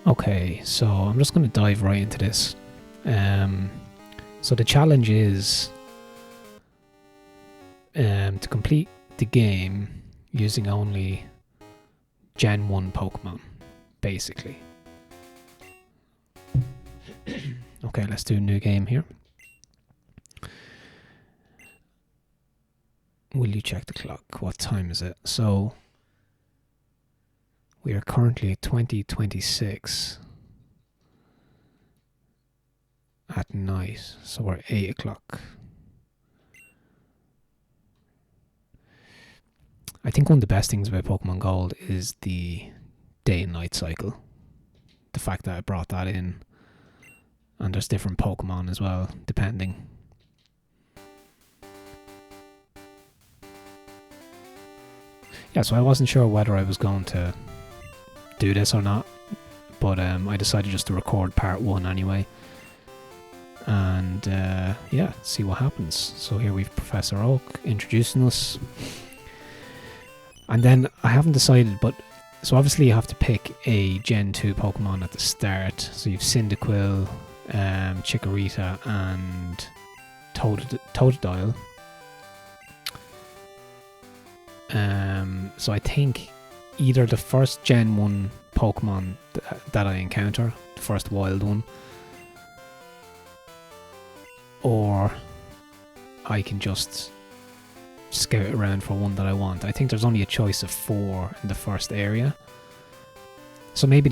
Okay, so I'm just going to dive right into this. So the challenge is to complete the game using only Gen 1 Pokemon, basically. Okay, let's do a new game here. Will you check the clock? What time is it? So we are currently at 20:26 at night, so we're 8 o'clock. I think one of the best things about Pokemon Gold is the day and night cycle. The fact that I brought that in, and there's different Pokemon as well, depending. Yeah, so I wasn't sure whether I was going to do this or not, but I decided just to record part 1 anyway. And yeah, see what happens. So here we've Professor Oak introducing us. And then I haven't decided, but so obviously you have to pick a Gen 2 Pokemon at the start. So you've Cyndaquil, Chikorita, and Totodile. So I think either the first Gen 1 Pokemon that I encounter, the first wild one, or I can just scout around for one that I want. I think there's only a choice of 4 in the first area. So maybe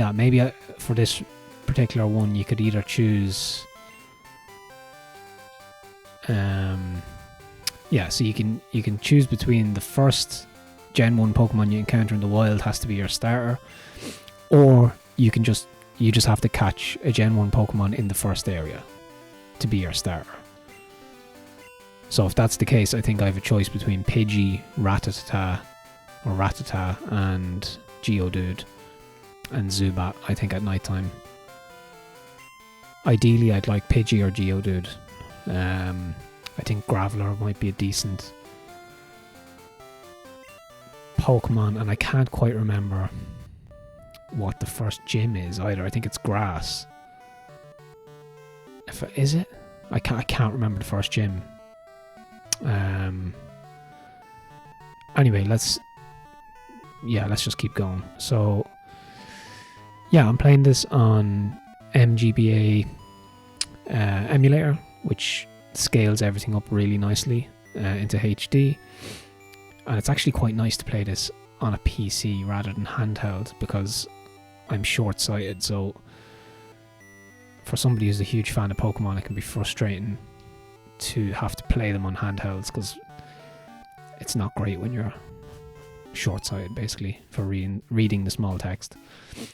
for this particular one you could either choose yeah, so you can choose between the first Gen 1 Pokemon you encounter in the wild has to be your starter, or you just have to catch a Gen 1 Pokemon in the first area to be your starter. So if that's the case, I think I have a choice between Pidgey, Rattata, and Geodude, and Zubat, I think, at night time. Ideally, I'd like Pidgey or Geodude. I think Graveler might be a decent Pokemon, and I can't quite remember what the first gym is either. I think it's Grass. Is it? I can't remember the first gym. Anyway, let's just keep going. So yeah, I'm playing this on MGBA emulator, which scales everything up really nicely into HD, and it's actually quite nice to play this on a PC rather than handheld, because I'm short-sighted. So for somebody who's a huge fan of Pokemon, it can be frustrating to have to play them on handhelds, because it's not great when you're short-sighted, basically, for reading the small text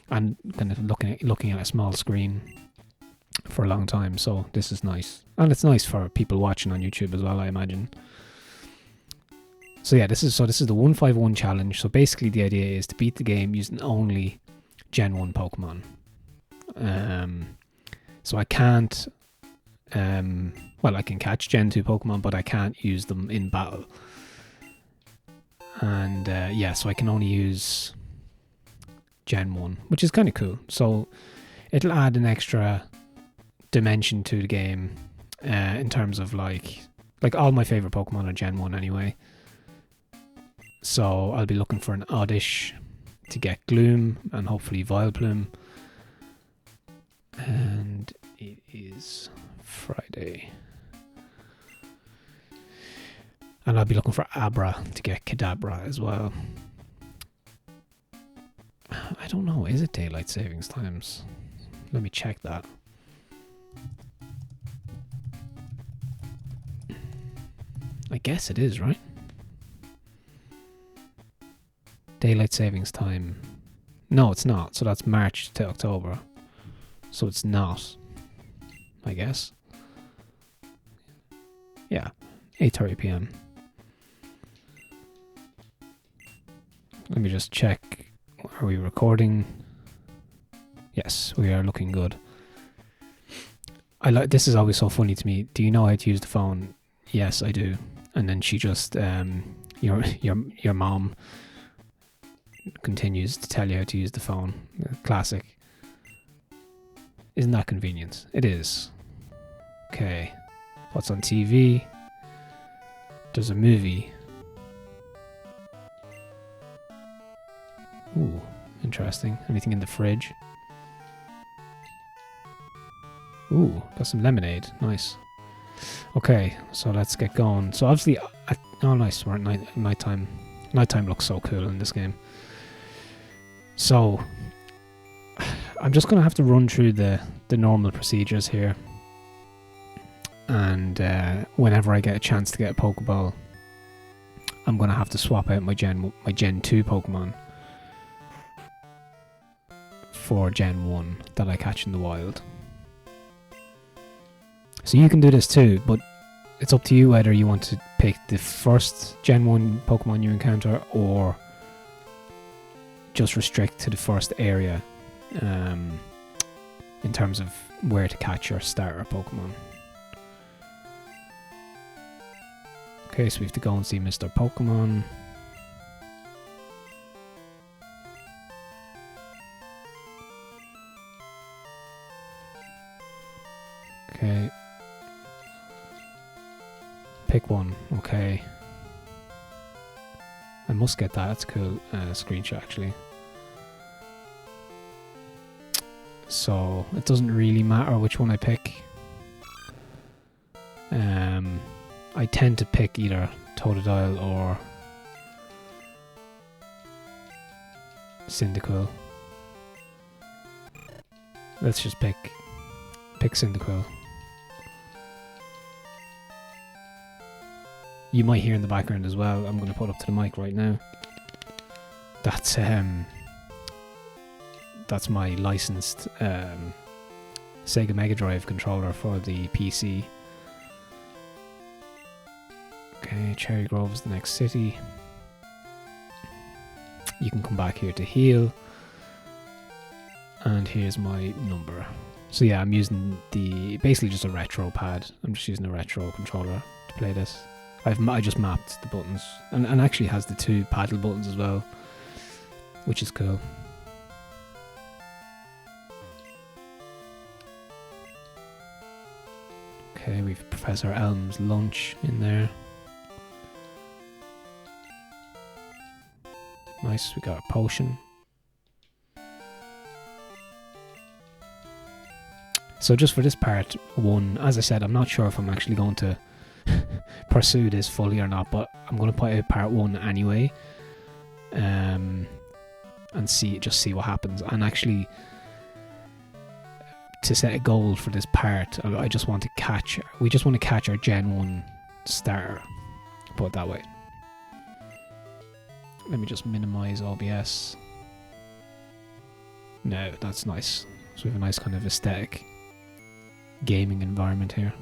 and kind of looking at a small screen for a long time. So this is nice, and it's nice for people watching on YouTube as well, I imagine. So yeah, this is the 151 challenge. So basically the idea is to beat the game using only Gen 1 Pokemon. So I can't I can catch Gen 2 Pokemon, but I can't use them in battle. And yeah, so I can only use Gen 1, which is kind of cool. So it'll add an extra dimension to the game in terms of like all my favorite Pokemon are Gen 1 anyway. So I'll be looking for an Oddish to get Gloom and hopefully Vileplume. And it is Friday. And I'll be looking for Abra to get Kadabra as well. I don't know, is it daylight savings times? Let me check that. I guess it is, right? Daylight savings time. No, it's not. So that's March to October. So it's not, I guess. Yeah, 8:30 p.m. Let me just check. Are we recording? Yes, we are looking good. This is always so funny to me. Do you know how to use the phone? Yes, I do. And then she just your mom continues to tell you how to use the phone. Classic. Isn't that convenient? It is. Okay. What's on TV? There's a movie. Ooh, interesting. Anything in the fridge? Ooh, got some lemonade. Nice. Okay, so let's get going. So obviously, oh nice, we're at nighttime. Nighttime looks so cool in this game. So, I'm just going to have to run through the normal procedures here. And whenever I get a chance to get a Pokeball, I'm going to have to swap out my Gen 2 Pokemon for Gen 1 that I catch in the wild. So you can do this too, but it's up to you whether you want to pick the first Gen 1 Pokemon you encounter or just restrict to the first area in terms of where to catch your starter Pokemon. Okay, so we have to go and see Mr. Pokemon. Okay. Pick one, okay. I must get that, that's a cool screenshot actually. So, it doesn't really matter which one I pick. I tend to pick either Totodile or Cyndaquil. Let's just pick Cyndaquil. You might hear in the background as well. I'm going to put up to the mic right now. That's my licensed Sega Mega Drive controller for the PC. Okay, Cherrygrove is the next city. You can come back here to heal. And here's my number. So yeah, I'm using basically just a retro pad. I'm just using a retro controller to play this. I just mapped the buttons, and actually has the 2 paddle buttons as well, which is cool. Okay, we've Professor Elm's lunch in there. Nice, we got a potion. So just for this part 1, as I said, I'm not sure if I'm actually going to pursue this fully or not, but I'm going to put out part 1 anyway, and just see what happens. And actually, to set a goal for this part, we just want to catch our Gen 1 starter, put it that way. Let me just minimize OBS. No, that's nice. So we have a nice kind of aesthetic gaming environment here.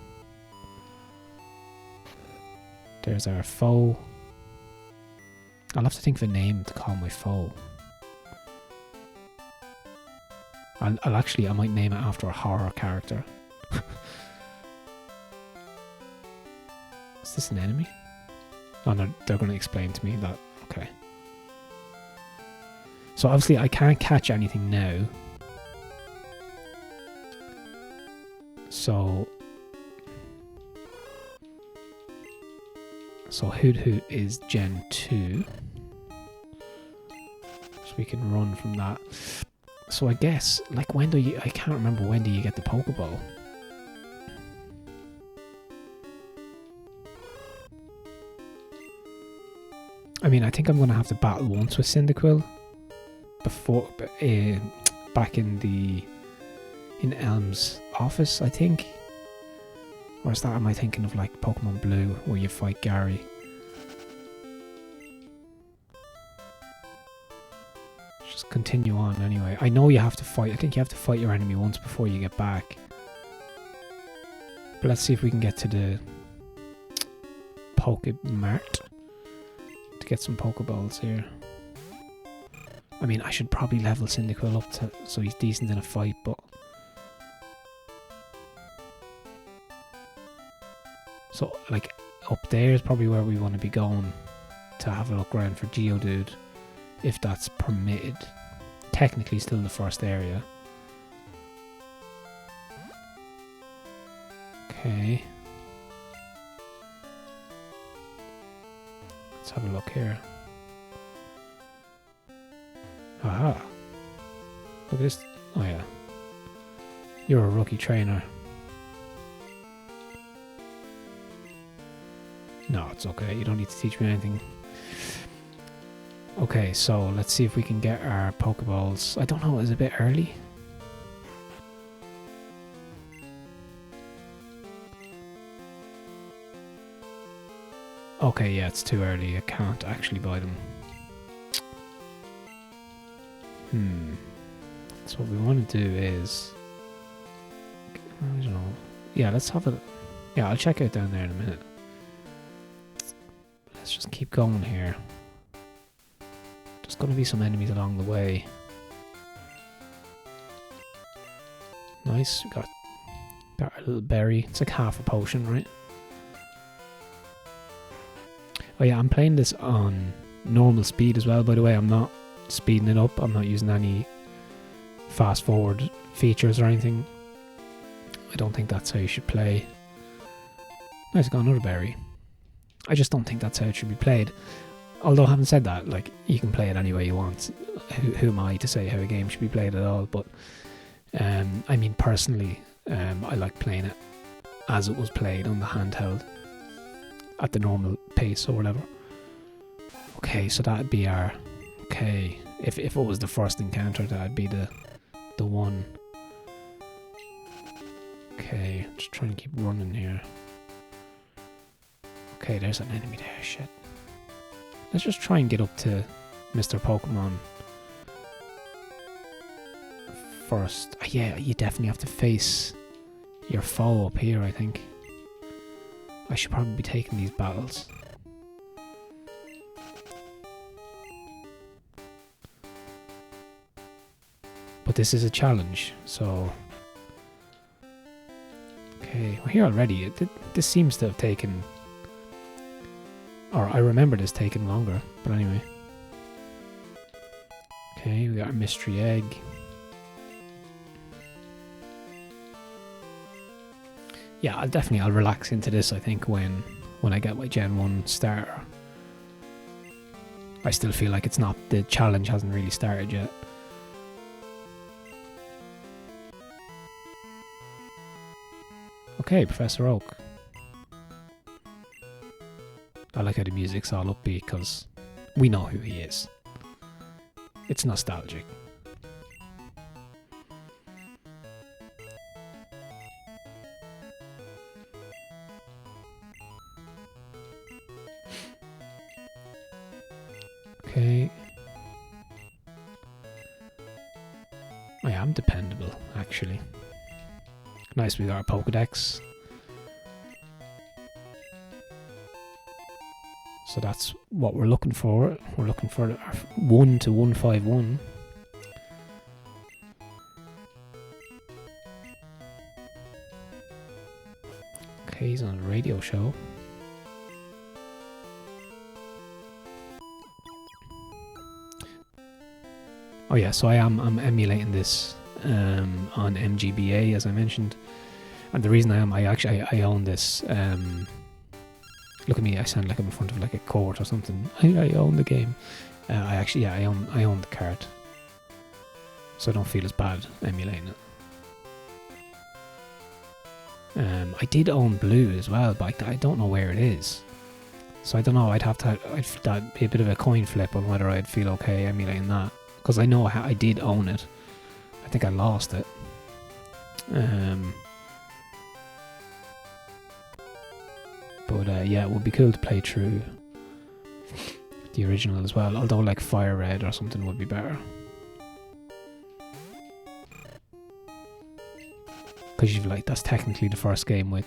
There's our foe. I'll have to think of a name to call my foe. I might name it after a horror character. Is this an enemy? Oh no, they're going to explain to me that. Okay. So obviously I can't catch anything now. So Hoot Hoot is Gen 2. So we can run from that. So I guess, like, I can't remember when do you get the Pokeball. I mean, I think I'm going to have to battle once with Cyndaquil before, back in Elm's office, I think. Or is that, am I thinking of like Pokemon Blue where you fight Gary? Just continue on anyway. I know you have to fight, I think you have to fight your enemy once before you get back. But let's see if we can get to the Pokemart to get some Pokeballs here. I mean, I should probably level Cyndaquil up so he's decent in a fight, but... So, like, up there is probably where we want to be going to have a look around for Geodude, if that's permitted. Technically still the first area. Okay. Let's have a look here. Aha. Look at this. Oh yeah. You're a rookie trainer. No, it's okay. You don't need to teach me anything. Okay, so let's see if we can get our Pokeballs. I don't know, is it a bit early? Okay, yeah, it's too early. I can't actually buy them. So what we want to do is... I don't know. Yeah, let's have a... Yeah, I'll check it down there in a minute. Let's just keep going here. There's going to be some enemies along the way. Nice, we got our little berry. It's like half a potion, right? Oh yeah, I'm playing this on normal speed as well, by the way. I'm not speeding it up. I'm not using any fast forward features or anything. I don't think that's how you should play. Nice, I got another berry. I just don't think that's how it should be played. Although having said that, like, you can play it any way you want. Who am I to say how a game should be played at all? But I mean, personally, I like playing it as it was played on the handheld at the normal pace or whatever. Okay, so that'd be our... Okay, if it was the first encounter, that'd be the one. Okay, just trying to keep running here. Okay, there's an enemy there, shit. Let's just try and get up to Mr. Pokemon first. Yeah, you definitely have to face your foe up here, I think. I should probably be taking these battles. But this is a challenge, so... Okay, we're here already. This seems to have taken... Or I remember this taking longer, but anyway. Okay, we got our mystery egg. Yeah, I'll relax into this, I think, when I get my Gen 1 starter. I still feel like the challenge hasn't really started yet. Okay, Professor Oak. I like how the music's all upbeat because we know who he is. It's nostalgic. Okay. I am dependable, actually. Nice, we got our Pokedex. So that's what we're looking for. We're looking for our 1 to 151. Okay, he's on a radio show. Oh yeah, so I'm emulating this on MGBA, as I mentioned. And the reason I own this. Look at me, I sound like I'm in front of like a court or something. I own the game. I own the card. So I don't feel as bad emulating it. I did own blue as well, but I don't know where it is. So I don't know, that'd be a bit of a coin flip on whether I'd feel okay emulating that. Because I know I did own it. I think I lost it. But yeah, it would be cool to play through the original as well. Although like Fire Red or something would be better. Because that's technically the first game with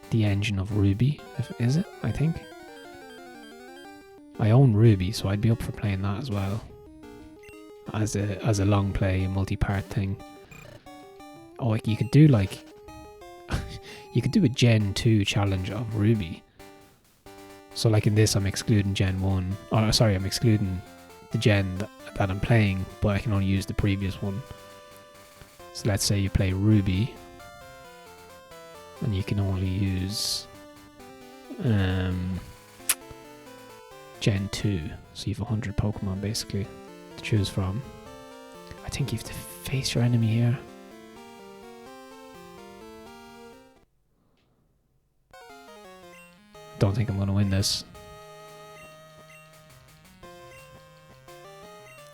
the engine of Ruby, is it? I think. I own Ruby, so I'd be up for playing that as well. As a long play, multi-part thing. Oh, like you could do like you could do a Gen 2 challenge of Ruby. So like in this I'm excluding Gen 1. Oh sorry, I'm excluding the gen that I'm playing, but I can only use the previous one. So let's say you play Ruby. and you can only use Gen 2, so you have 100 Pokemon basically to choose from. I think you have to face your enemy here. Don't think I'm going to win this.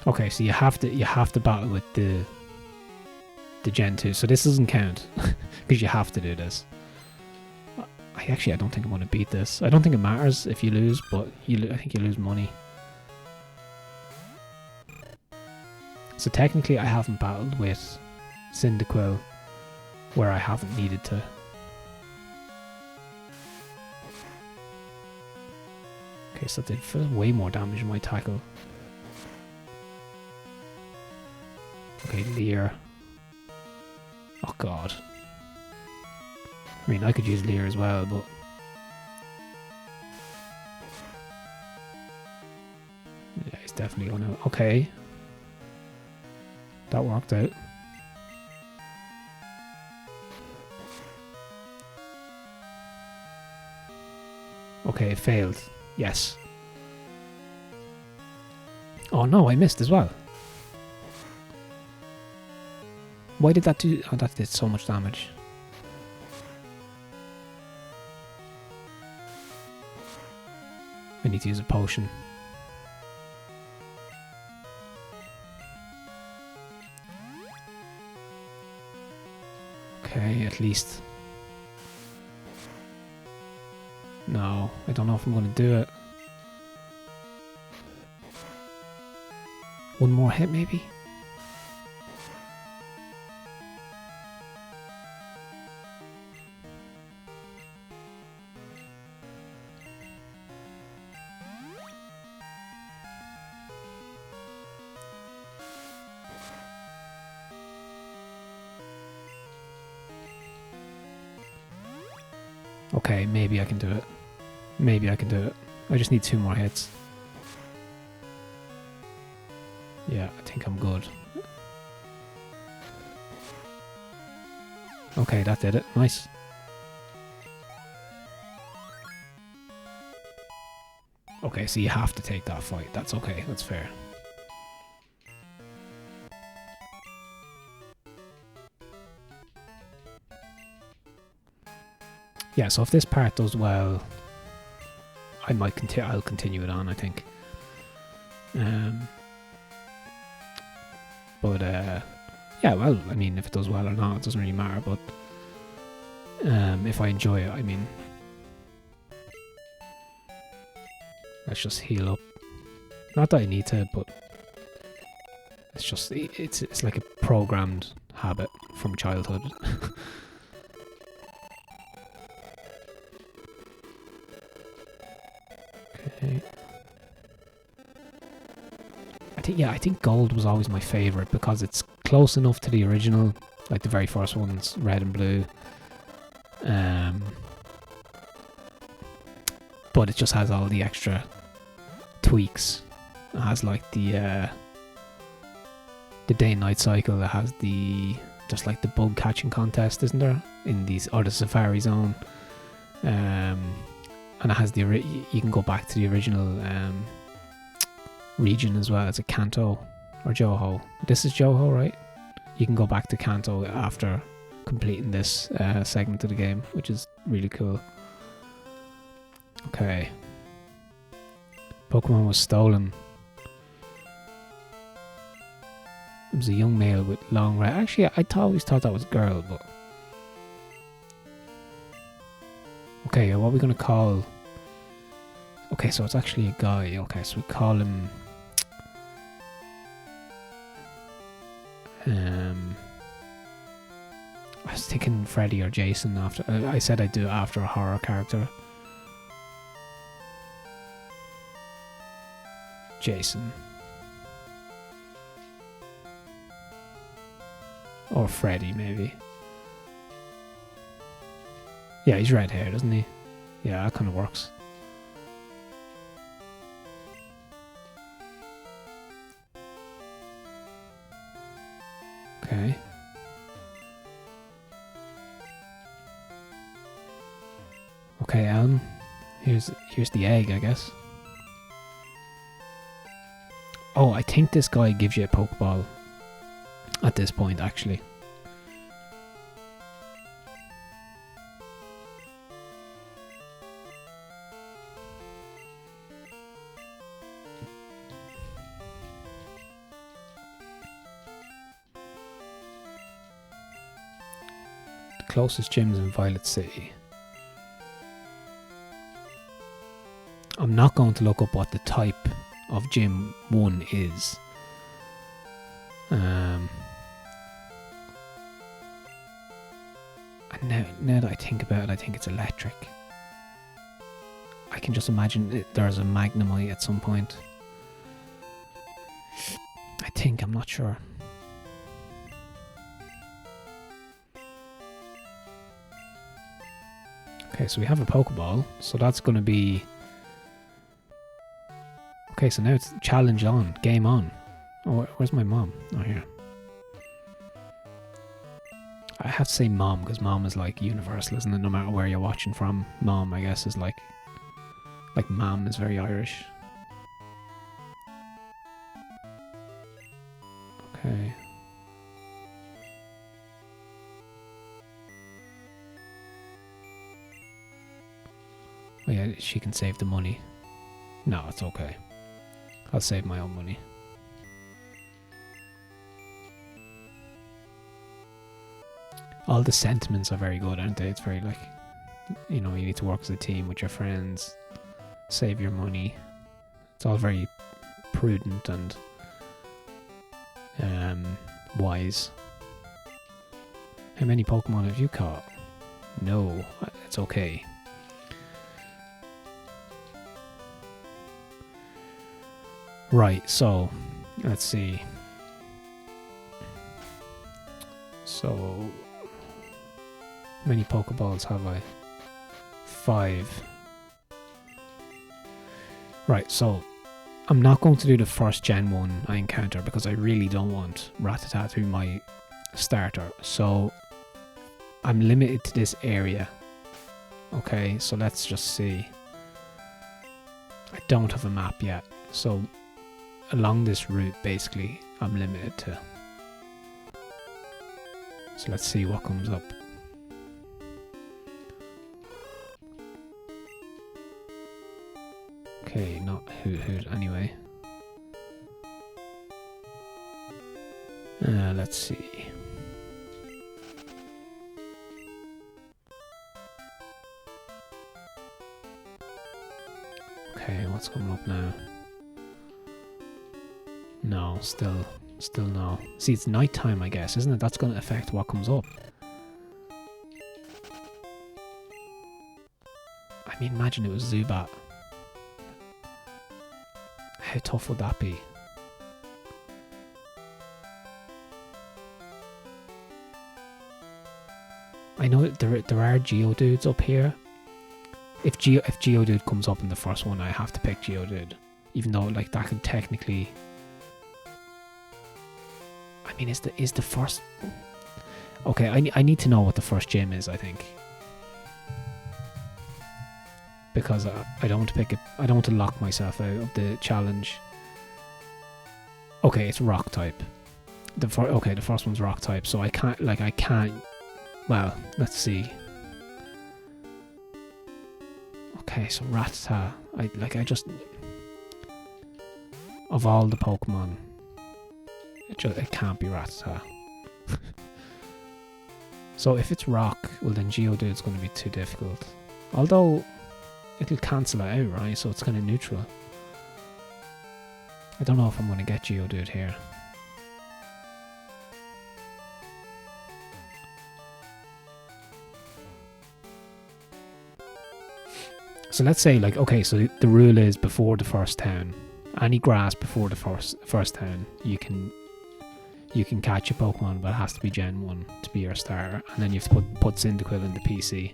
Okay, so you have to battle with the Gen 2, so this doesn't count because you have to do this. I don't think I'm going to beat this. I don't think it matters if you lose, but I think you lose money. So technically I haven't battled with Cyndaquil where I haven't needed to. Okay, so that did way more damage in my tackle. Okay, Leer. Oh god. I mean, I could use Leer as well, but... yeah, he's definitely gonna... okay. That worked out. Okay, it failed. Yes. Oh no, I missed as well. Why did that do... oh, that did so much damage. I need to use a potion. Okay, at least. No, I don't know if I'm going to do it. One more hit, maybe? Okay, maybe I can do it. Maybe I can do it. I just need 2 more hits. Yeah, I think I'm good. Okay, that did it. Nice. Okay, so you have to take that fight. That's okay. That's fair. Yeah, so if this part does well, I might I'll continue it on, I think. But yeah, well, I mean, if it does well or not, it doesn't really matter. But if I enjoy it, I mean, let's just heal up. Not that I need to, but it's just it's like a programmed habit from childhood. Okay. I think gold was always my favorite because it's close enough to the original, like the very first ones, red and blue. But it just has all the extra tweaks. It has like the day and night cycle. It has just like the bug catching contest, isn't there? In the Safari Zone. And it has you can go back to the original region as well. It's a Kanto or Johto. This is Johto, right? You can go back to Kanto after completing this segment of the game, which is really cool. Okay. Pokemon was stolen. It was a young male with long red. Actually, I always thought that was a girl, but... okay, what are we going to call... okay, so it's actually a guy. Okay, so we call him... I was thinking Freddy or Jason after... I said I'd do it after a horror character. Jason. Or Freddy, maybe. Yeah, he's red hair, doesn't he? Yeah, that kind of works. Okay. Okay, here's the egg, I guess. Oh, I think this guy gives you a Pokeball at this point, actually. The closest gym's in Violet City. I'm not going to look up what the type of gym 1 is. And now that I think about it, I think it's electric. I can just imagine there's a Magnemite at some point. I think, I'm not sure. Okay, so we have a Pokeball, so that's going to be... Okay, so now it's challenge on, game on. Oh, where's my mom? Oh, here. I have to say mom, because mom is like universal, isn't it? No matter where you're watching from, mom, I guess, is like mom is very Irish. Okay. Oh yeah, she can save the money. No, it's okay. I'll save my own money. All the sentiments are very good, aren't they? It's very like, you know, you need to work as a team with your friends, save your money. It's all very prudent and wise. How many Pokemon have you caught? No, it's okay. Right, so let's see. So, how many Pokeballs have I? 5. Right, so I'm not going to do the first Gen 1 I encounter because I really don't want Rattata to be my starter. So I'm limited to this area. Okay, so let's just see. I don't have a map yet, so along this route basically I'm limited to. So let's see what comes up. Okay, not Hoot anyway. Let's see. Okay, what's coming up now? No, still no. See, it's nighttime, I guess, isn't it? That's going to affect what comes up. I mean, imagine it was Zubat. How tough would that be? I know there are Geodudes up here. If Geodude comes up in the first one, I have to pick Geodude. Even though, like, that could technically... I mean, is the first... Okay, I need to know what the first gym is, I think. Because I don't want to pick it. I don't want to lock myself out of the challenge. Okay, it's rock type. The first one's rock type, so I can't. Well, let's see. Okay, so Rattata. I just of all the Pokemon, it can't be Rattata. So if it's rock, well then Geodude's going to be too difficult. Although it'll cancel it out, right? So it's kind of neutral. I don't know if I'm going to get Geodude here. So let's say, like, okay, so the rule is before the first town, any grass before the first town, you can catch a Pokemon, but it has to be Gen 1 to be your starter, and then you have to put Cyndaquil in the PC.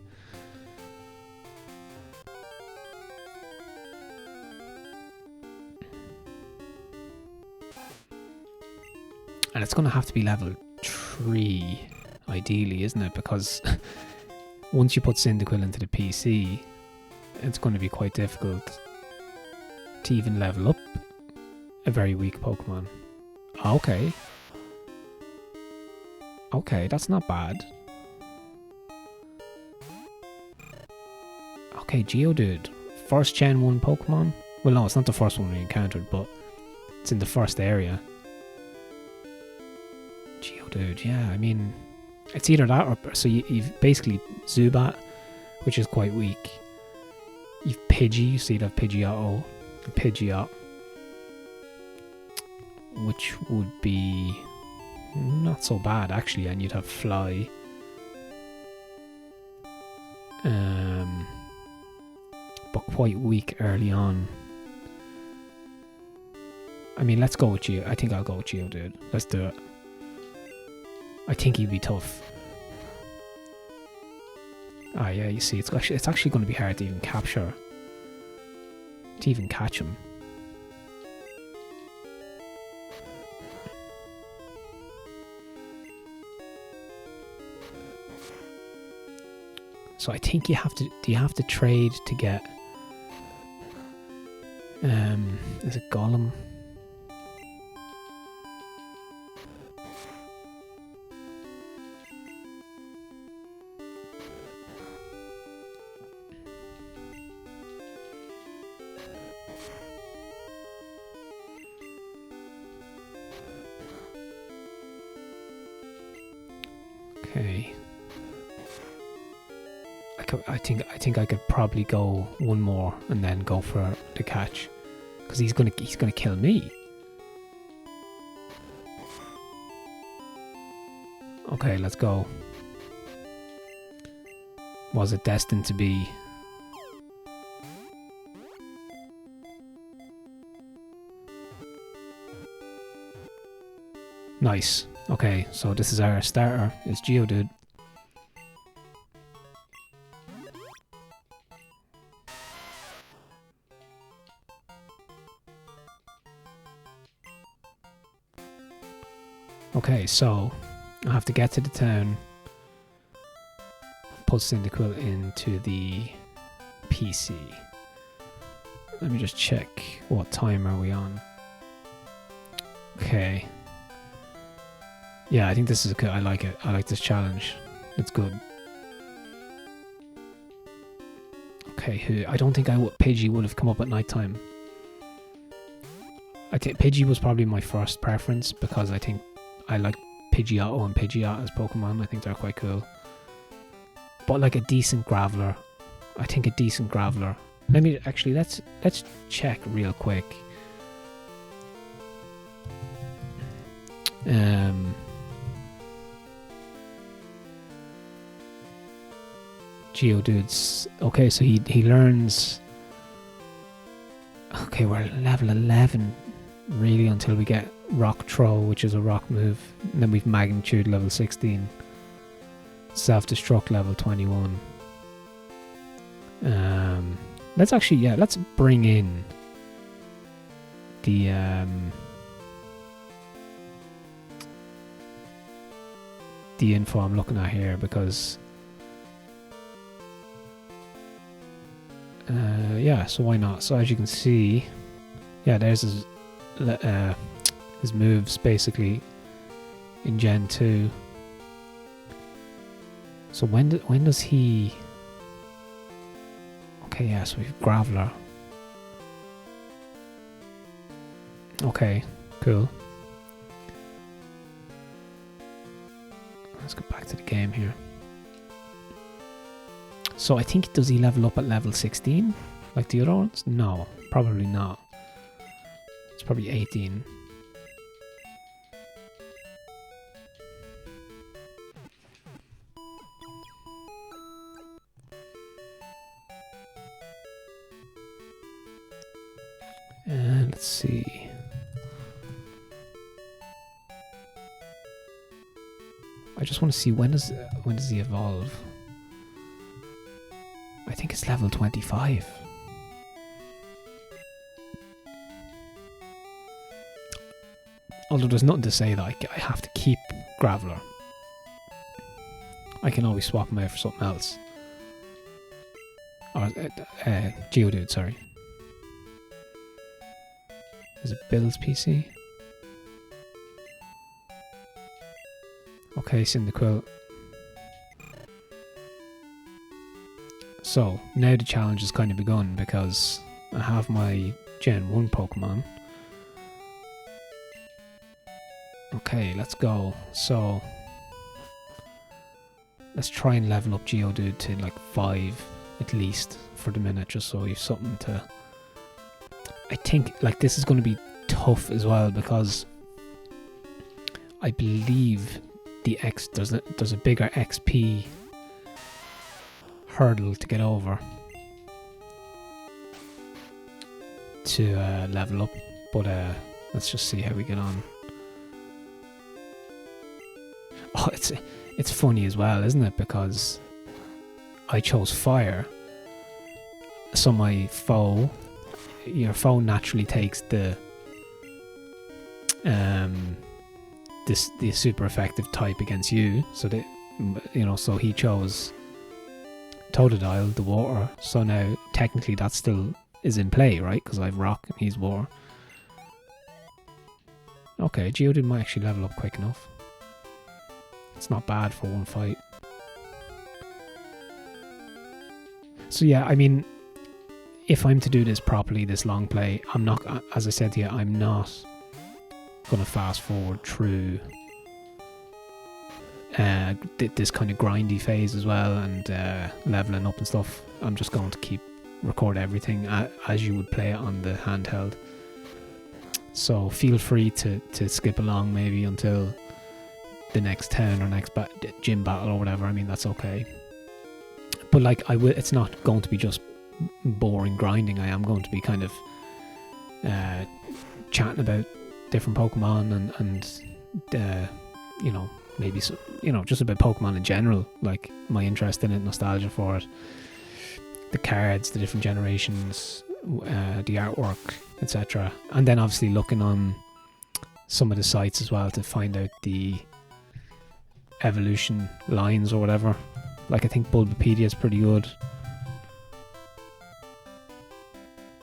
And it's going to have to be level 3, ideally, isn't it? Because once you put Cyndaquil into the PC, it's going to be quite difficult to even level up a very weak Pokemon. Okay. Okay, that's not bad. Okay, Geodude. First Gen 1 Pokemon? Well, no, it's not the first one we encountered, but it's in the first area. Geodude, yeah, I mean, it's either that or... So you've basically Zubat, which is quite weak. You've Pidgey, so you'd have Pidgeotto, and Pidgeot, which would be not so bad, actually, and you'd have Fly. But quite weak early on. I mean, let's go with Geo. I think I'll go with Geodude. Let's do it. I think he'd be tough. Ah, yeah, you see, it's actually going to be hard to even capture, to even catch him. So I think you have to. Do you have to trade to get? Is it Golem? Okay. I think I could probably go one more and then go for the catch, because he's gonna kill me. Okay, let's go. Was it destined to be? Nice. Okay, so this is our starter. It's Geodude. Okay, so I have to get to the town, put Cyndaquil into the PC. Let me just check what time are we on. Okay. Yeah, I think this is good. I like it. I like this challenge. It's good. Okay, I don't think Pidgey would have come up at night time. I think Pidgey was probably my first preference because I think I like Pidgeotto and Pidgeot as Pokemon. I think they're quite cool. But like a decent Graveler. I think a decent Graveler. Let's check real quick. Geodude's okay, so he learns. Okay, we're level 11 really until we get Rock Throw, which is a rock move, and then we've Magnitude level 16, Self-Destruct level 21. Let's bring in the info I'm looking at here, because yeah, so why not? So as you can see, yeah, there's his moves basically in Gen 2. So when does he? Okay, yeah, so we've Graveler. Okay, cool. Let's go back to the game here. So I think, does he level up at level 16 like the other ones? No, probably not. It's probably 18. And let's see. I just want to see when does he evolve? I think it's level 25. Although there's nothing to say that I have to keep Graveler. I can always swap him out for something else. Or Geodude, sorry. Is it Bill's PC? Okay, Cyndaquil. So, now the challenge has kind of begun because I have my Gen 1 Pokemon. Okay, let's go. So, let's try and level up Geodude to like 5 at least for the minute, just so you've something to... I think like this is going to be tough as well because I believe the there's a bigger XP hurdle to get over to level up, but let's just see how we get on. Oh, it's funny as well, isn't it? Because I chose fire, so your foe naturally takes the super effective type against you. So that so he chose Totodile, the water. So now technically that still is in play, right? Because I have rock and he's water. Okay, Geodude might actually level up quick enough. It's not bad for one fight. So yeah, I mean, if I'm to do this properly, this long play, I'm not, as I said to you, I'm not going to fast forward through this kind of grindy phase as well and leveling up and stuff. I'm just going to record everything as you would play it on the handheld. So feel free to skip along maybe until the next town or next gym battle or whatever. I mean, that's okay. But like, it's not going to be just boring grinding. I am going to be kind of chatting about different Pokemon and maybe just about Pokemon in general, like my interest in it, nostalgia for it, the cards, the different generations, the artwork, etc. And then obviously looking on some of the sites as well to find out the evolution lines or whatever. Like I think Bulbapedia is pretty good.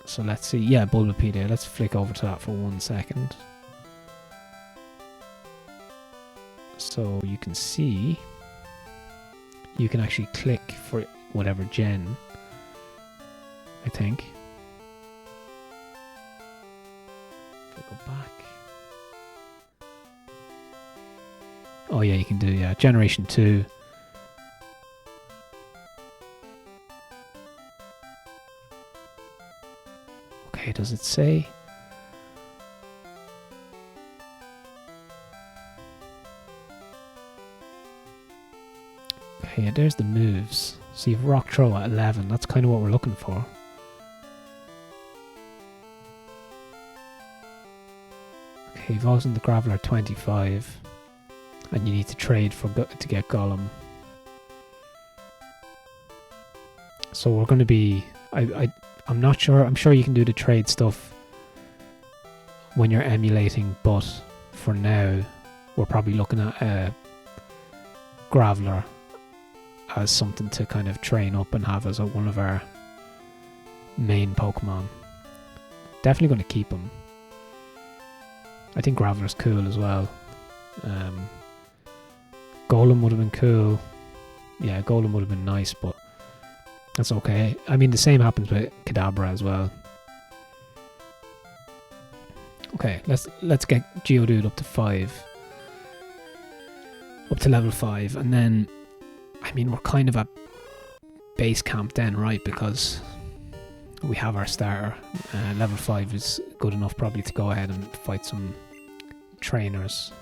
So let's see. Yeah, Bulbapedia. Let's flick over to that for 1 second. So you can see, you can actually click for whatever gen, I think. If I go back. Oh yeah, you can do, yeah, Generation 2. Okay, does it say? Okay, there's the moves. So you've Rock Throw at 11. That's kind of what we're looking for. Okay, evolves into Graveler 25. And you need to trade to get Golem. So we're going to be... I'm not sure. I'm sure you can do the trade stuff when you're emulating, but for now, we're probably looking at Graveler as something to kind of train up and have as one of our main Pokemon. Definitely going to keep him. I think Graveler's cool as well. Golem would have been cool. Yeah, Golem would have been nice, but that's okay. I mean, the same happens with Kadabra as well. Okay, let's get Geodude up to 5. Up to level 5, and then, I mean, we're kind of at base camp then, right? Because we have our starter. Level 5 is good enough probably to go ahead and fight some trainers.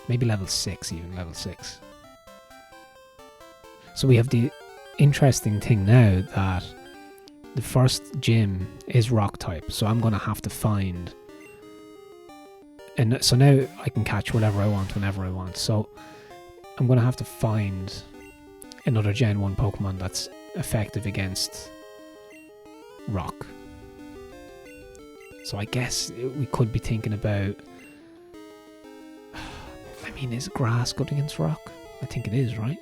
Maybe level 6 even, level 6. So we have the interesting thing now that the first gym is rock type, so I'm going to have to find, and so now I can catch whatever I want whenever I want, so I'm going to have to find another Gen 1 Pokemon that's effective against rock. So I guess we could be thinking about, I mean, is grass good against rock? I think it is, right?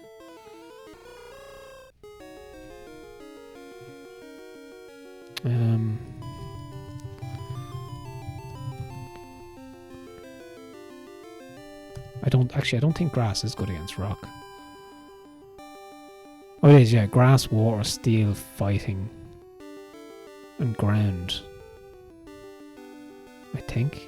Actually, I don't think grass is good against rock. Oh, it is, yeah. Grass, water, steel, fighting, and ground. I think.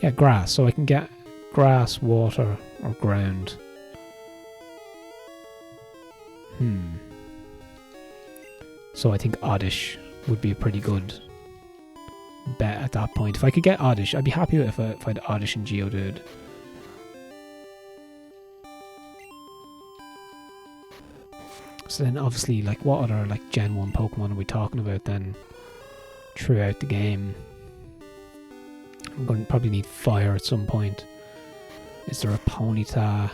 Yeah, grass. So I can get grass, water, or ground. So I think Oddish would be a pretty good bet at that point. If I could get Oddish, I'd be happy if I had Oddish and Geodude. So then obviously, like, what other like Gen 1 Pokemon are we talking about then throughout the game? I'm going to probably need fire at some point. Is there a Ponyta?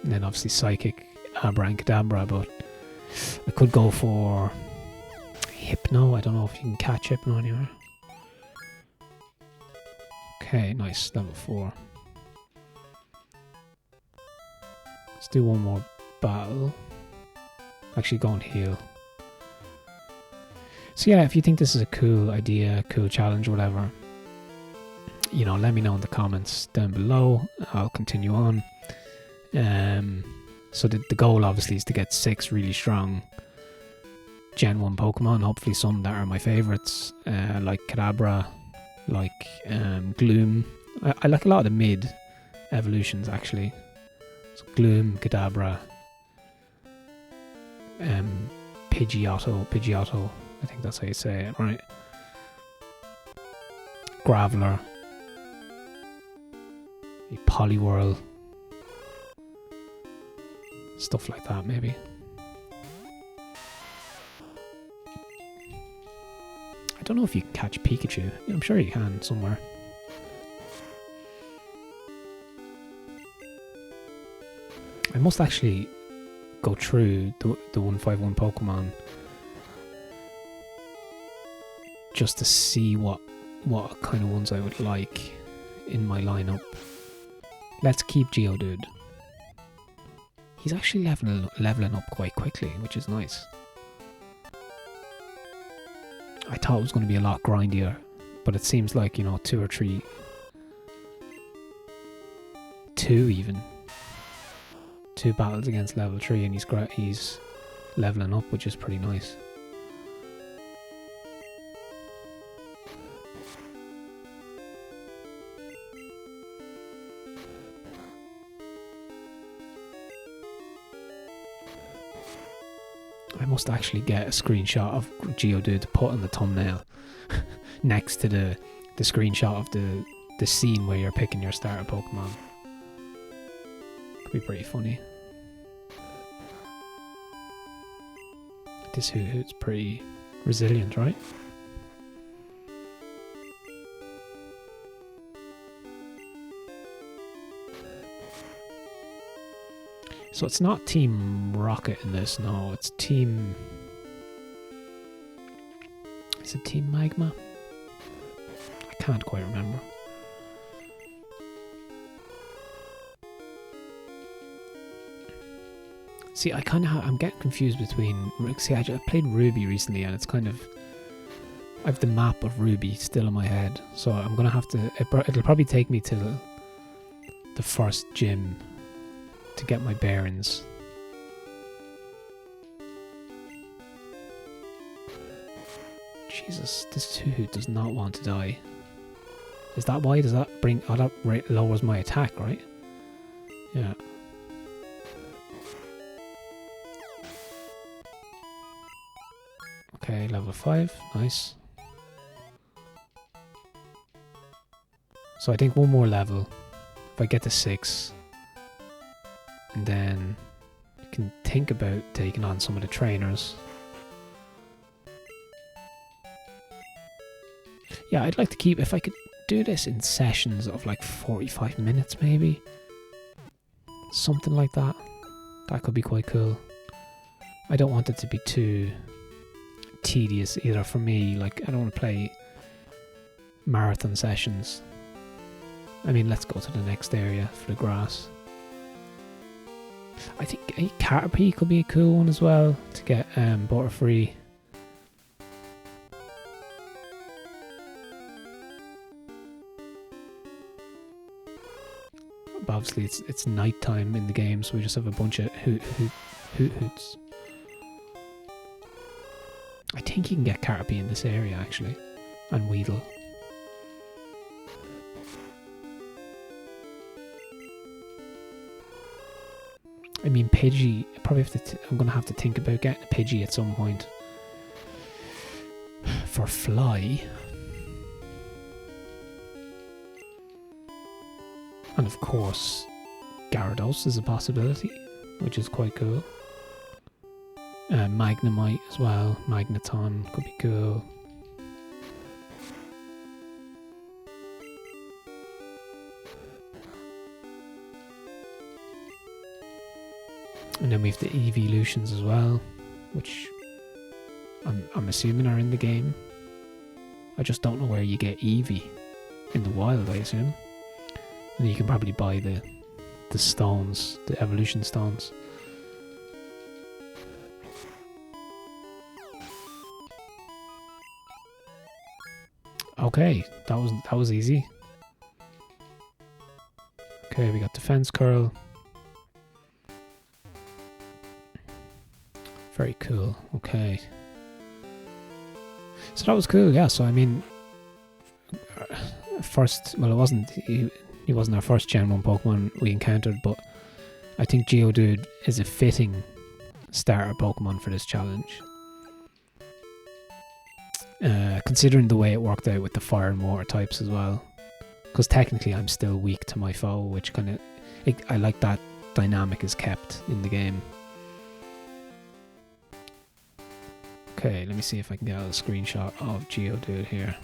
And then obviously Psychic, Abra and Kadabra, but I could go for Hypno. I don't know if you can catch Hypno anywhere. Okay, nice, level 4. Let's do one more battle. Actually, go and heal. So yeah, if you think this is a cool idea, cool challenge, or whatever, you know, let me know in the comments down below. I'll continue on. So the goal obviously is to get 6 really strong Gen 1 Pokemon, hopefully some that are my favourites, like Kadabra, like Gloom. I like a lot of the mid evolutions actually. So Gloom, Kadabra, Pidgeotto, I think that's how you say it, right? Graveler, Poliwhirl, stuff like that maybe. I don't know if you can catch Pikachu. I'm sure you can somewhere. I must actually go through the 151 Pokemon just to see what kind of ones I would like in my lineup. Let's keep Geodude. He's actually leveling up quite quickly, which is nice. I thought it was going to be a lot grindier, but it seems like, you know, 2 or 3, 2 even. 2 battles against level 3 and he's leveling up, which is pretty nice. I must actually get a screenshot of Geodude to put on the thumbnail next to the screenshot of the scene where you're picking your starter Pokemon. Could be pretty funny. This Hoot's pretty resilient, right? So it's not Team Rocket in this, no, it's Team... Is it Team Magma? I can't quite remember. See, I'm getting confused between... See, I played Ruby recently and it's kind of... I have the map of Ruby still in my head, so I'm going to have to... It'll probably take me to the first gym to get my bearings. Jesus, this Hoot does not want to die. Is that why? Does that bring... Oh, that lowers my attack, right? Yeah. Okay, level 5. Nice. So I think one more level. If I get to 6... And then you can think about taking on some of the trainers. Yeah, I'd like to keep, if I could do this in sessions of like 45 minutes maybe. Something like that. That could be quite cool. I don't want it to be too tedious either for me. Like, I don't want to play marathon sessions. I mean, let's go to the next area for the grass. I think a Caterpie could be a cool one as well to get Butterfree. But obviously it's night time in the game, so we just have a bunch of hoots. I think you can get Caterpie in this area actually, and Weedle. I mean, Pidgey, probably have to. I'm gonna have to think about getting a Pidgey at some point. For Fly. And of course, Gyarados is a possibility, which is quite cool. Magnemite as well, Magneton could be cool. And then we have the evolutions as well, which I'm assuming are in the game. I just don't know where you get Eevee in the wild, I assume. And you can probably buy the stones, the evolution stones. Okay, that was easy. Okay, we got defense curl. Very cool. Okay. So that was cool, yeah. So I mean, well, it wasn't. He wasn't our first Gen 1 Pokemon we encountered, but I think Geodude is a fitting starter Pokemon for this challenge. Considering the way it worked out with the fire and water types as well. Because technically I'm still weak to my foe, which kind of... I like that dynamic is kept in the game. Okay, let me see if I can get a screenshot of Geodude here.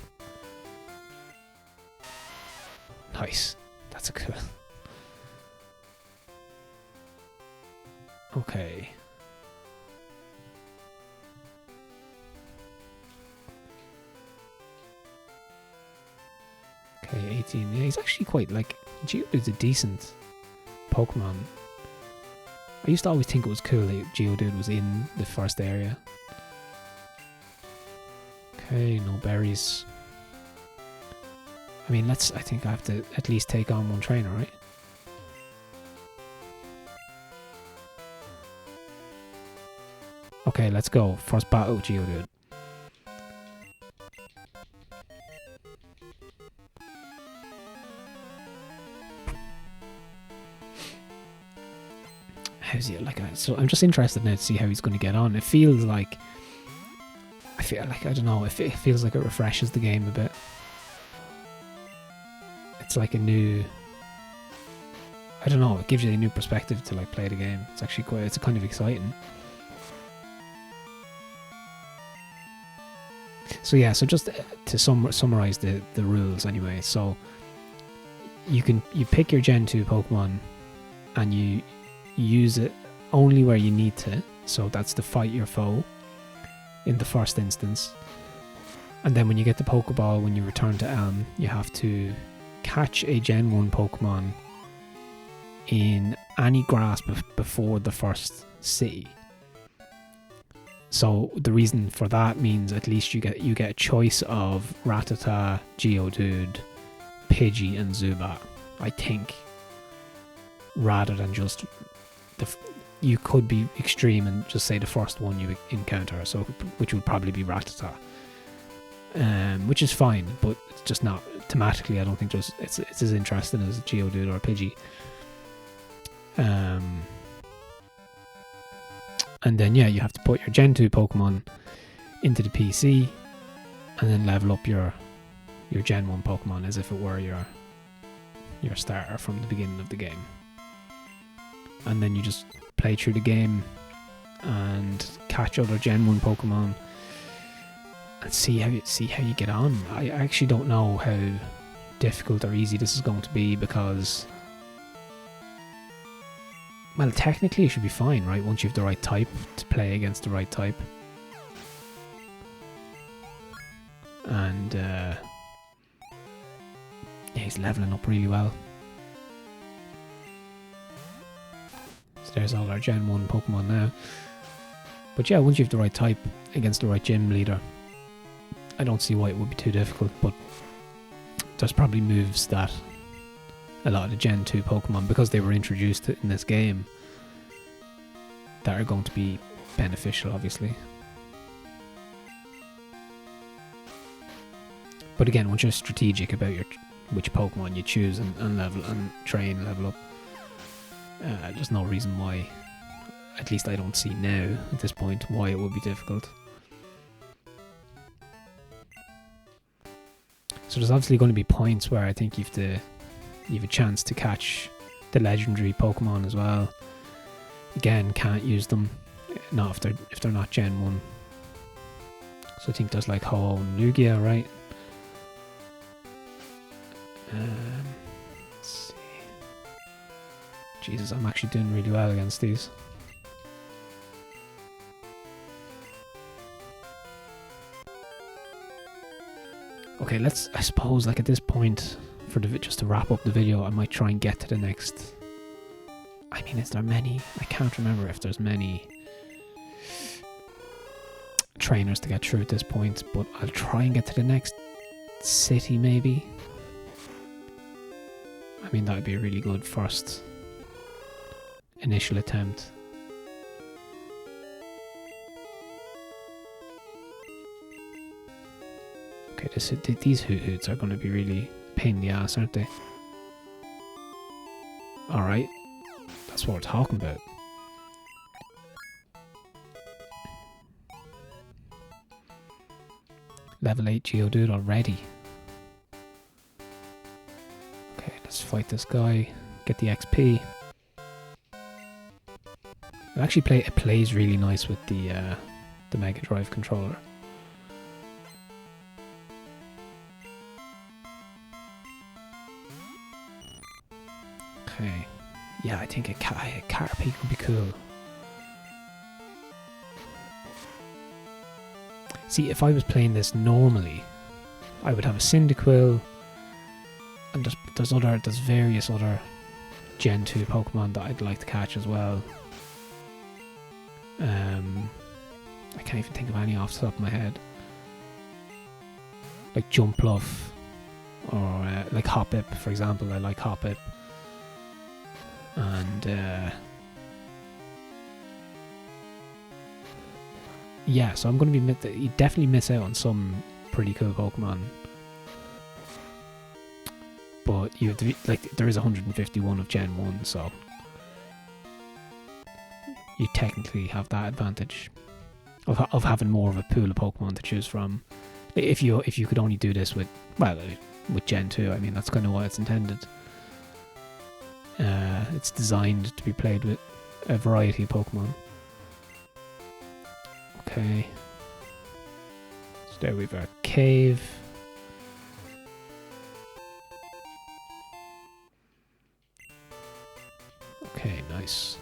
Nice. That's a cool... Okay. Okay, 18. Yeah, he's actually quite, like... Geodude's a decent Pokemon. I used to always think it was cool that Geodude was in the first area. Okay, no berries. I mean, I think I have to at least take on one trainer, right? Okay, let's go. First battle, Geodude. How's he like? So I'm just interested now to see how he's going to get on. It feels like... I don't know, it feels like it refreshes the game a bit. It's like a new... I don't know, it gives you a new perspective to like play the game. It's actually it's kind of exciting. So yeah, so just to summarize the rules anyway. So you pick your Gen 2 Pokemon and you use it only where you need to. So that's to fight your foe in the first instance. And then when you get the Pokeball, when you return to Elm, you have to catch a Gen 1 Pokemon in any grass before the first city. So the reason for that means at least you get a choice of Rattata, Geodude, Pidgey and Zubat, I think, rather than just you could be extreme and just say the first one you encounter, so which would probably be Rattata, which is fine, but it's just not thematically. I don't think it's as interesting as Geodude or Pidgey. And then yeah, you have to put your Gen 2 Pokemon into the PC and then level up your Gen 1 Pokemon as if it were your starter from the beginning of the game. And then you just play through the game and catch other Gen 1 Pokemon and see how you get on. I actually don't know how difficult or easy this is going to be because, well, technically it should be fine, right? Once you have the right type to play against the right type. And yeah, he's leveling up really well. there's all our Gen 1 Pokemon now. But yeah, once you have the right type against the right gym leader, I don't see why it would be too difficult, but there's probably moves that a lot of the Gen 2 Pokemon, because they were introduced in this game, that are going to be beneficial, obviously. But again, once you're strategic about which Pokemon you choose and level and train, level up, there's no reason why, at least I don't see now at this point, why it would be difficult. So there's obviously going to be points where I think you have a chance to catch the legendary Pokemon as well. Again, can't use them, not if they're not Gen 1. So I think there's like Ho-Oh and Lugia, right? Let's see. Jesus, I'm actually doing really well against these. Okay, I suppose, like at this point, just to wrap up the video, I might try and get to the next. I mean, is there many? I can't remember if there's many trainers to get through at this point, but I'll try and get to the next city, maybe. I mean, that would be a really good first initial attempt. Okay, these Hoots are going to be really a pain in the ass, aren't they? Alright, that's what we're talking about. Level 8 Geodude already. Okay, let's fight this guy, get the XP. It plays really nice with the Mega Drive controller. Okay, yeah, I think a Caterpie would be cool. See, if I was playing this normally, I would have a Cyndaquil, and there's various other Gen 2 Pokemon that I'd like to catch as well. I can't even think of any off the top of my head. Like Jumpluff, or like Hoppip, for example. I like Hoppip. And yeah, so I'm going to be you definitely miss out on some pretty cool Pokemon, but you have to be, like, there is 151 of Gen 1, so you technically have that advantage of having more of a pool of Pokemon to choose from. If you could only do this with Gen 2, I mean, that's kind of why it's intended. It's designed to be played with a variety of Pokemon. Okay. So there we've our cave. Okay, nice.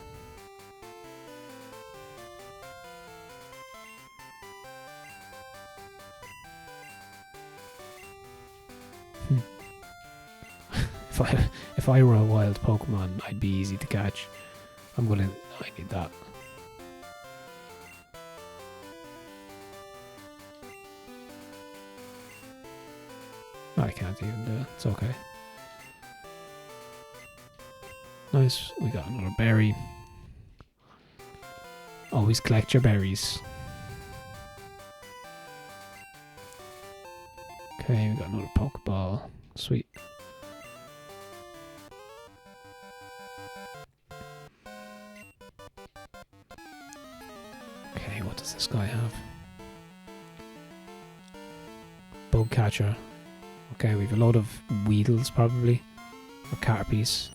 If I were a wild Pokemon, I'd be easy to catch. I need that. I can't even do it. It's okay. Nice. We got another berry. Always collect your berries. Okay, we got another Pokeball. Sweet. Okay, what does this guy have? Bug catcher. Okay, we've a load of Weedles probably, or Caterpies.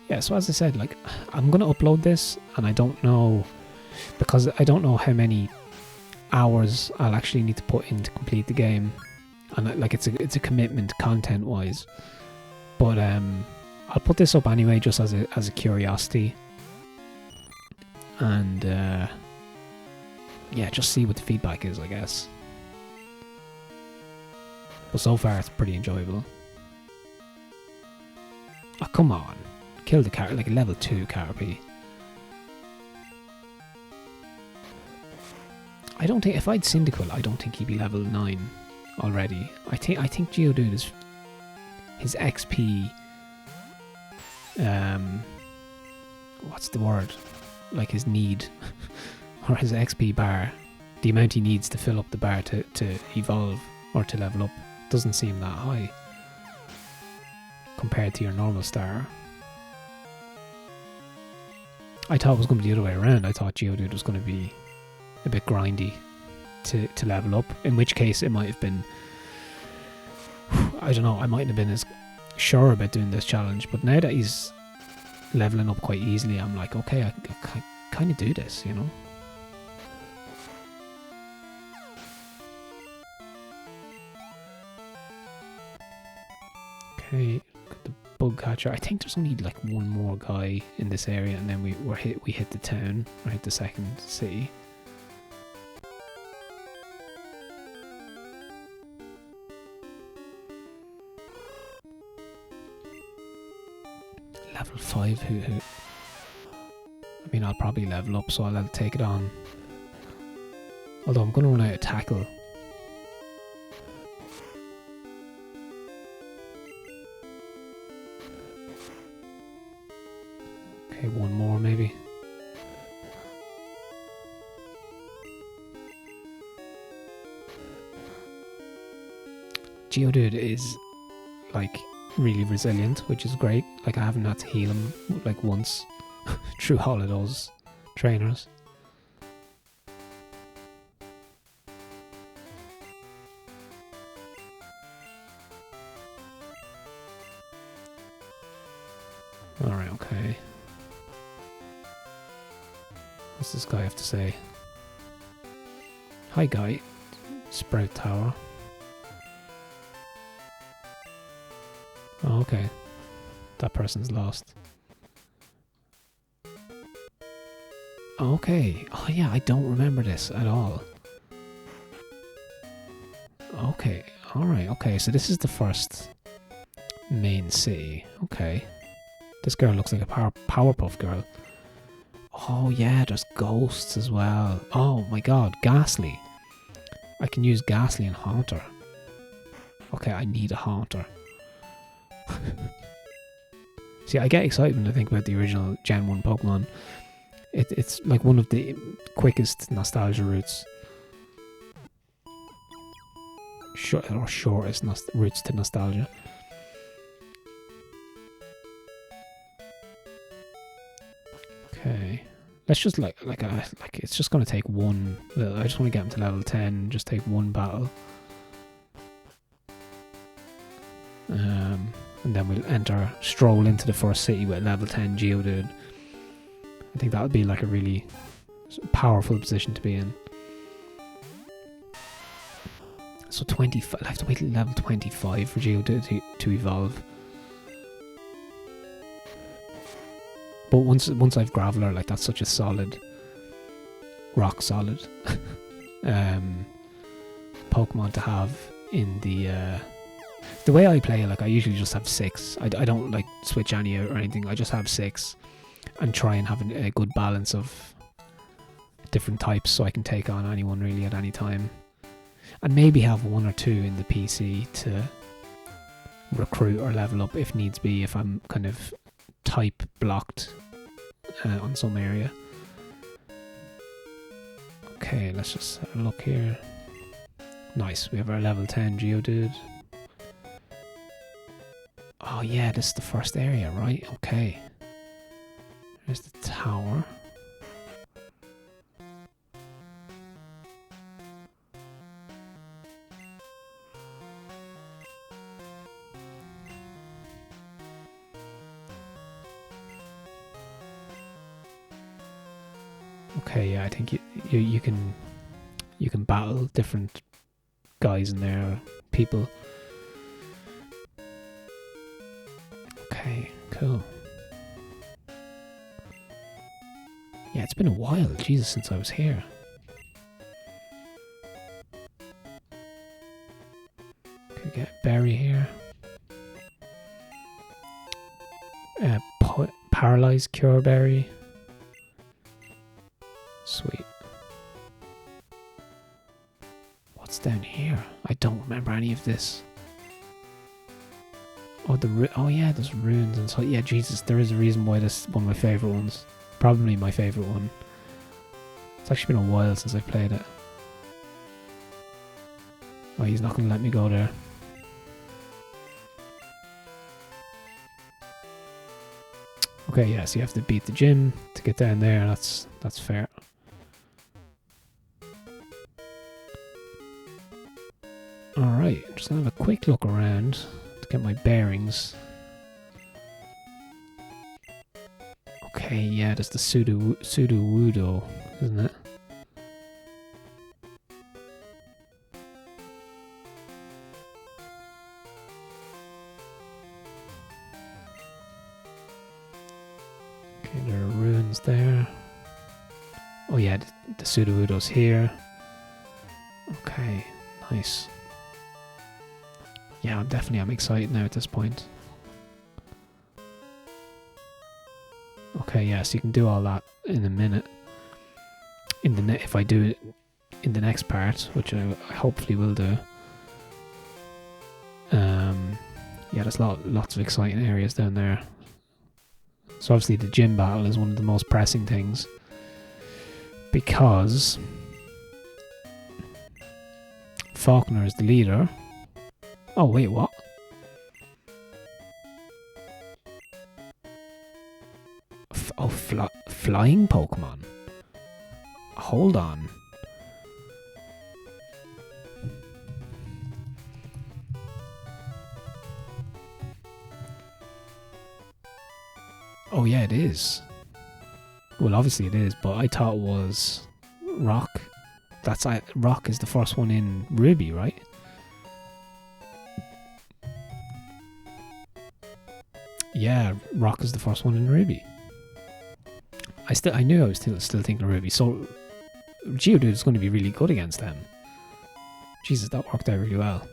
Yeah, so as I said, like, I'm gonna upload this, and I don't know, because I don't know how many hours I'll actually need to put in to complete the game, and like it's a commitment content wise, but I'll put this up anyway, just as a curiosity, and yeah, just see what the feedback is, I guess. But so far, it's pretty enjoyable. Oh, come on. Kill the car, like a level 2 Caterpie. I don't think, if I'd Cyndaquil, I don't think he'd be level 9 already. I think Geodude is, his XP, what's the word? Like his need, or his XP bar, the amount he needs to fill up the bar to evolve or to level up, doesn't seem that high compared to your normal star. I thought it was going to be the other way around. I thought Geodude was going to be a bit grindy to level up, in which case it might have been, I don't know, I mightn't have been as sure about doing this challenge, but now that he's leveling up quite easily, I'm like, okay, I kind of do this, you know? Okay, got the bug catcher. I think there's only like one more guy in this area, and then we hit the town, or hit the second city. Level 5, who I mean, I'll probably level up, so I'll take it on. Although I'm going to run out of tackle. Okay, one more maybe. Geodude is like really resilient, which is great. Like, I haven't had to heal him like once through all of those trainers. Alright, okay. What's this guy have to say? Hi guy. Sprout Tower. Oh, okay. That person's lost. Okay. Oh yeah, I don't remember this at all. Okay. Alright, okay. So this is the first main city. Okay. This girl looks like a Powerpuff Girl. Oh yeah, there's ghosts as well. Oh my god, Ghastly. I can use Ghastly and Haunter. Okay, I need a Haunter. See, I get excited when I think about the original Gen 1 Pokemon. It's like one of the quickest nostalgia routes. Or shortest routes to nostalgia. Okay. Let's just like it's just gonna take one. I just want to get him to level 10. Just take one battle. And then we'll stroll into the first city with level 10 Geodude. I think that would be like a really powerful position to be in. So 25, I have to wait till level 25 for Geodude to evolve. But once I've Graveler, like, that's such a solid, rock solid Pokemon to have in the way I play, like, I usually just have 6. I don't like switch any out or anything. I just have 6 and try and have a good balance of different types so I can take on anyone really at any time. And maybe have 1 or 2 in the PC to recruit or level up if needs be, if I'm kind of type blocked on some area. Okay, let's just have a look here. Nice, we have our level 10 Geodude. Oh yeah, this is the first area, right? Okay. There's the tower. Okay, yeah, I think you can battle different guys in there, people. Cool. Yeah, it's been a while, Jesus, since I was here. Could get a berry here. Paralyzed cure berry. Sweet. What's down here? I don't remember any of this. Oh, oh yeah, there's runes and so. Yeah, Jesus, there is a reason why this is one of my favorite ones. Probably my favorite one. It's actually been a while since I've played it. Oh, he's not going to let me go there. Okay, yeah, so you have to beat the gym to get down there. That's fair. Alright, just gonna have a quick look around to get my bearings. Okay, yeah, there's the Sudowoodo, isn't it? Okay, there are runes there. Oh yeah, the Sudowoodo's here. Okay, nice. Yeah, I'm excited now at this point. Okay, yeah, so you can do all that in a minute. If I do it in the next part, which I hopefully will do. Yeah, there's lots of exciting areas down there. So obviously the gym battle is one of the most pressing things, because Faulkner is the leader. Oh wait, what? Flying Pokemon? Hold on. Oh yeah, it is. Well, obviously it is, but I thought it was Rock. Rock is the first one in Ruby, right? Yeah, Rock is the first one in Ruby. I knew I was still thinking Ruby. So Geodude is going to be really good against them. Jesus, that worked out really well.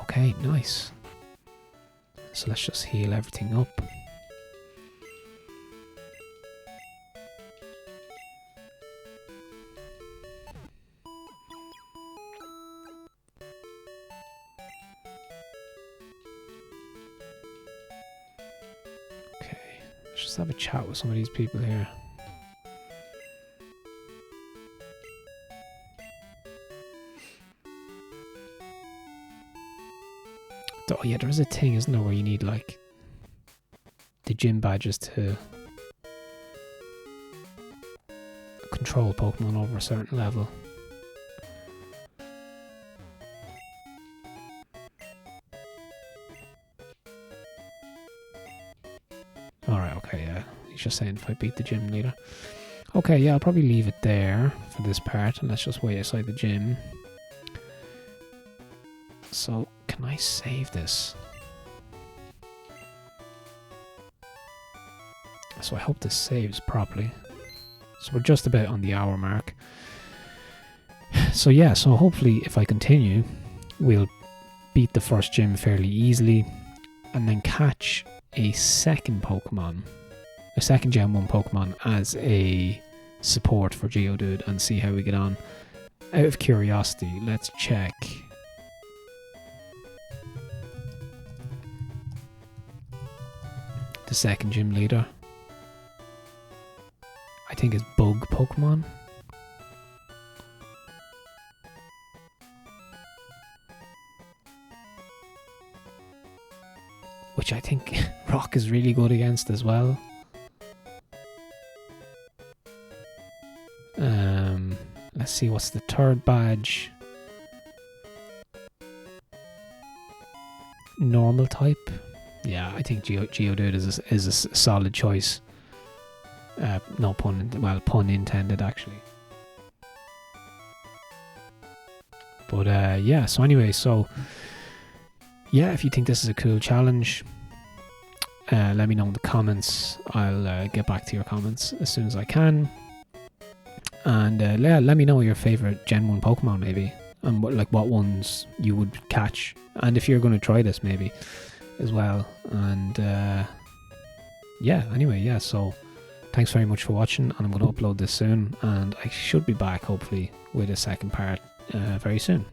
Okay, nice. So let's just heal everything up. Let's have a chat with some of these people here. Oh yeah, there is a thing, isn't there, where you need like the gym badges to control Pokemon over a certain level. Alright, okay, yeah. He's just saying if I beat the gym leader. Okay, yeah, I'll probably leave it there for this part, and let's just wait outside the gym. So, can I save this? So I hope this saves properly. So we're just about on the hour mark. So yeah, so hopefully if I continue, we'll beat the first gym fairly easily, and then catch a second Pokemon, a second Gen 1 Pokemon as a support for Geodude, and see how we get on. Out of curiosity, let's check. The second gym leader, I think, is Bug Pokemon. Which I think Rock is really good against as well. Let's see, what's the third badge? Normal type. Yeah, I think Geodude is a solid choice. No pun, well, pun intended actually. But yeah, so anyway, so yeah, if you think this is a cool challenge, let me know in the comments. I'll get back to your comments as soon as I can. And let me know your favorite Gen 1 Pokemon maybe, and what ones you would catch, and if you're going to try this maybe as well. And yeah, anyway, yeah, so thanks very much for watching, and I'm going to upload this soon, and I should be back hopefully with a second part very soon.